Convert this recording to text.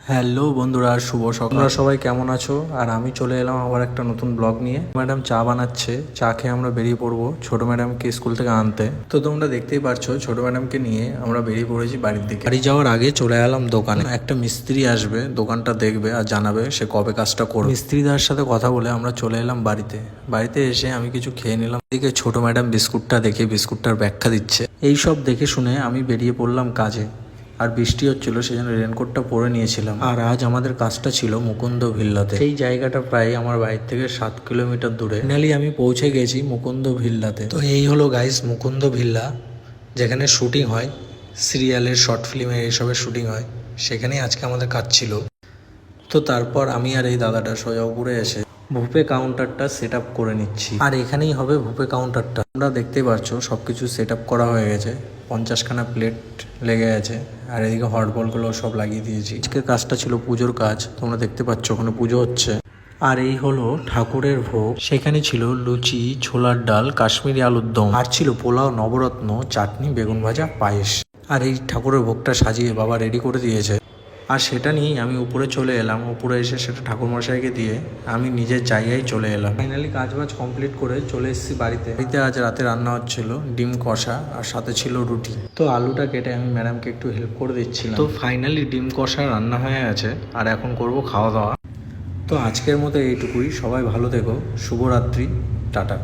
Hello বন্ধুরা, শুভ সকাল। তোমরা সবাই কেমন আছো? আর আমি চলে এলাম আবার একটা নতুন ব্লগ নিয়ে। ম্যাডাম চা বানাচ্ছে, চা খেয়ে আমরা বেরিয়ে পড়বো ছোট ম্যাডামকে স্কুল থেকে আনতে। তো তোমরা দেখতেই পারছো ছোট ম্যাডামকে নিয়ে আমরা বেরিয়ে পড়েছি বাড়ির দিকে। বাড়ি যাওয়ার আগে চলে এলাম দোকানে। একটা মিস্ত্রি আসবে, দোকানটা দেখবে আর জানাবে সে কবে কাজটা করবে। মিস্ত্রিদার সাথে কথা বলে আমরা চলে এলাম বাড়িতে। বাড়িতে এসে আমি কিছু খেয়ে নিলাম। এদিকে ছোট ম্যাডাম বিস্কুটটা দেখে বিস্কুটটার ব্যাখ্যা দিচ্ছে। এই সব দেখে শুনে আমি বেরিয়ে পড়লাম কাজে। আর বৃষ্টি হচ্ছিল, সেই জন্য রেনকোটটা পরে নিয়েছিলাম। আর আজ আমাদের কাজটা ছিল মুকুন্দ ভিল্লাতে। সেই জায়গাটা প্রায় আমার বাড়ির থেকে 7 কিলোমিটার দূরে। ফাইনালি আমি পৌঁছে গেছি মুকুন্দ ভিল্লাতে। তো এই হলো গাইস মুকুন্দ ভিল্লা, যেখানে শুটিং হয়, সিরিয়ালের, শর্ট ফিল্মের, এইসবের শুটিং হয়। সেখানেই আজকে আমাদের কাজ ছিল। তো তারপর আমি আর এই দাদাটা সোজা উপরে এসে বুফে কাউন্টারটা সেট আপ করে নিচ্ছি। আর এখানেই হবে বুফে কাউন্টারটা। তোমরা দেখতেই পারছো সবকিছু সেট আপ করা হয়ে গেছে। 50খানা প্লেট লেগে আছে। আর এদিকে হট বলগুলো সব লাগিয়ে দিয়েছি। আজকের কাজটা ছিল পুজোর কাজ। তোমরা দেখতে পাচ্ছ ওখানে পুজো হচ্ছে। আর এই হলো ঠাকুরের ভোগ। সেখানে ছিল লুচি, ছোলার ডাল, কাশ্মীরি আলুর দম, আর ছিল পোলাও, নবরত্ন, চাটনি, বেগুন ভাজা, পায়েস। আর এই ঠাকুরের ভোগটা সাজিয়ে বাবা রেডি করে দিয়েছে। আর সেটা নিয়েই আমি উপরে চলে এলাম। উপরে এসে সেটা ঠাকুরমশাইকে দিয়ে আমি নিজের জায়গায় চলে এলাম। ফাইনালি কাজবাজ কমপ্লিট করে চলে এসেছি বাড়িতে। আজ রাতে রান্না হচ্ছিল ডিম কষা, আর সাথে ছিল রুটি। তো আলুটা কেটে আমি ম্যাডামকে একটু হেল্প করে দিচ্ছিলাম। তো ফাইনালি ডিম কষা রান্না হয়ে গেছে। আর এখন করব খাওয়া দাওয়া। তো আজকের মতো এইটুকুই। সবাই ভালো থেকো। শুভরাত্রি। টাটা।